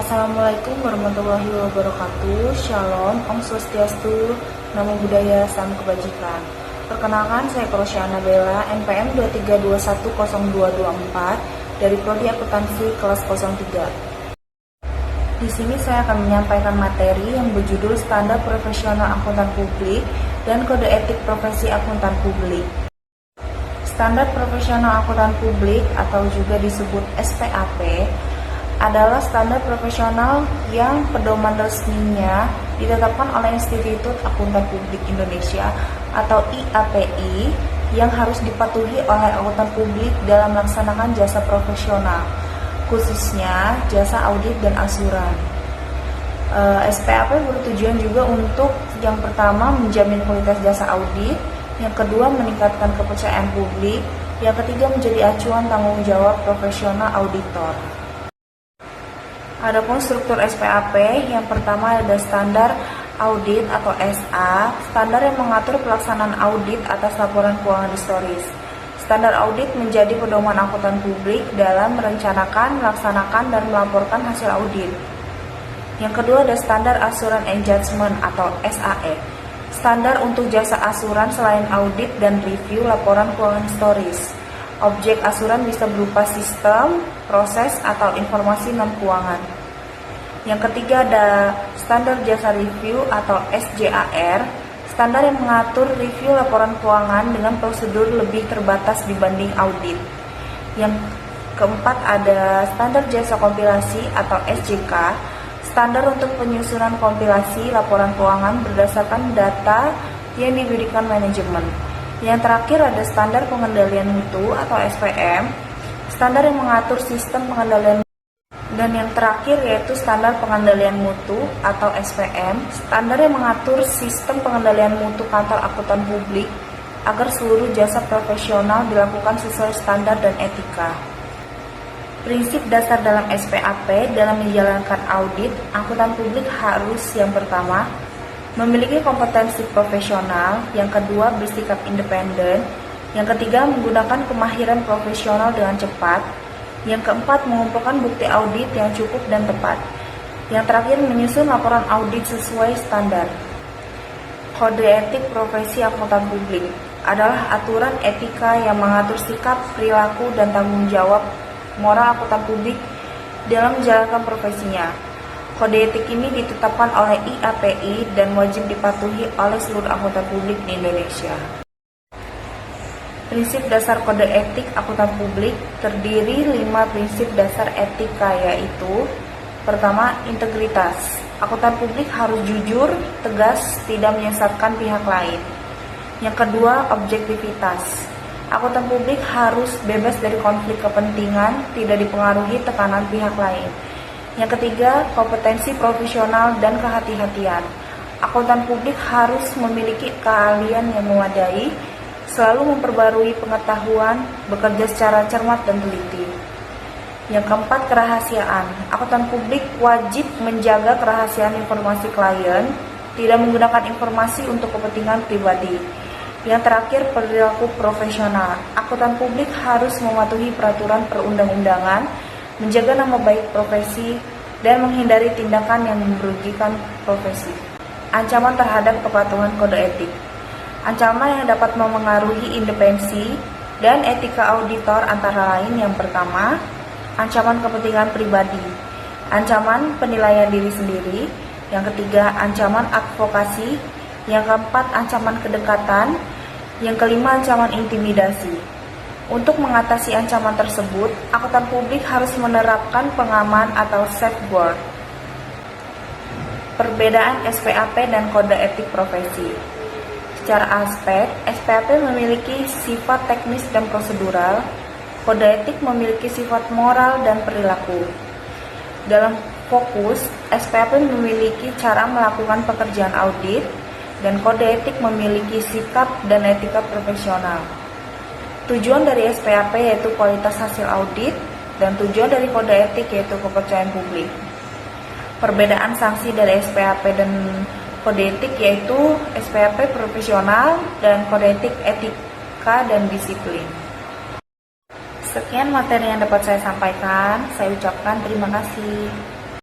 Assalamualaikum warahmatullahi wabarakatuh. Shalom, Om Swastiastu, Namo Buddhaya, Salam Kebajikan. Perkenalkan, saya Rosyana Bella, NPM 23210224 dari Prodi Akuntansi kelas 03. Di sini saya akan menyampaikan materi yang berjudul Standar Profesional Akuntan Publik dan Kode Etik Profesi Akuntan Publik. Standar Profesional Akuntan Publik atau juga disebut SPAP adalah standar profesional yang pedoman resminya ditetapkan oleh Institut Akuntan Publik Indonesia atau IAPI yang harus dipatuhi oleh akuntan publik dalam melaksanakan jasa profesional, khususnya jasa audit dan asuran. SPAP bertujuan juga untuk yang pertama menjamin kualitas jasa audit, yang kedua meningkatkan kepercayaan publik, yang ketiga menjadi acuan tanggung jawab profesional auditor. Adapun struktur SPAP, yang pertama ada standar audit atau SA, standar yang mengatur pelaksanaan audit atas laporan keuangan historis. Standar audit menjadi pedoman akuntan publik dalam merencanakan, melaksanakan, dan melaporkan hasil audit. Yang kedua ada standar asuran and judgment atau SAE, standar untuk jasa asuran selain audit dan review laporan keuangan historis. Objek asuran bisa berupa sistem, proses, atau informasi non-keuangan. Yang ketiga ada standar jasa review atau SJAR, standar yang mengatur review laporan keuangan dengan prosedur lebih terbatas dibanding audit. Yang keempat ada standar jasa kompilasi atau SJK, standar untuk penyusunan kompilasi laporan keuangan berdasarkan data yang diberikan manajemen. Yang terakhir ada standar pengendalian mutu atau SPM, standar yang mengatur sistem pengendalian. Dan yang terakhir yaitu standar pengendalian mutu atau SPM, standar yang mengatur sistem pengendalian mutu kantor akuntan publik agar seluruh jasa profesional dilakukan sesuai standar dan etika. Prinsip dasar dalam SPAP dalam menjalankan audit akuntan publik harus yang pertama memiliki kompetensi profesional, yang kedua bersikap independen, yang ketiga menggunakan kemahiran profesional dengan cepat, yang keempat mengumpulkan bukti audit yang cukup dan tepat, yang terakhir menyusun laporan audit sesuai standar. Kode etik profesi akuntan publik adalah aturan etika yang mengatur sikap, perilaku, dan tanggung jawab moral akuntan publik dalam menjalankan profesinya. Kode etik ini ditetapkan oleh IAPI dan wajib dipatuhi oleh seluruh akuntan publik di Indonesia. Prinsip dasar kode etik akuntan publik terdiri 5 prinsip dasar etika, yaitu pertama, integritas. Akuntan publik harus jujur, tegas, tidak menyesatkan pihak lain. Yang kedua, objektivitas. Akuntan publik harus bebas dari konflik kepentingan, tidak dipengaruhi tekanan pihak lain. Yang ketiga, kompetensi profesional dan kehati-hatian. Akuntan publik harus memiliki keahlian yang memadai, selalu memperbarui pengetahuan, bekerja secara cermat dan teliti. Yang keempat, kerahasiaan. Akuntan publik wajib menjaga kerahasiaan informasi klien, tidak menggunakan informasi untuk kepentingan pribadi. Yang terakhir, perilaku profesional. Akuntan publik harus mematuhi peraturan perundang-undangan, menjaga nama baik profesi, dan menghindari tindakan yang merugikan profesi. Ancaman terhadap kepatuhan kode etik. Ancaman yang dapat memengaruhi independensi dan etika auditor antara lain yang pertama, ancaman kepentingan pribadi, ancaman penilaian diri sendiri, yang ketiga, ancaman advokasi, yang keempat, ancaman kedekatan, yang kelima, ancaman intimidasi. Untuk mengatasi ancaman tersebut, akuntan publik harus menerapkan pengaman atau safeguard. Perbedaan SPAP dan kode etik profesi. Secara aspek, SPAP memiliki sifat teknis dan prosedural, kode etik memiliki sifat moral dan perilaku. Dalam fokus, SPAP memiliki cara melakukan pekerjaan audit, dan kode etik memiliki sikap dan etika profesional. Tujuan dari SPAP yaitu kualitas hasil audit, dan tujuan dari kode etik yaitu kepercayaan publik. Perbedaan sanksi dari SPAP dan kode etik yaitu SPAP profesional dan kode etik etika dan disiplin. Sekian materi yang dapat saya sampaikan. Saya ucapkan terima kasih.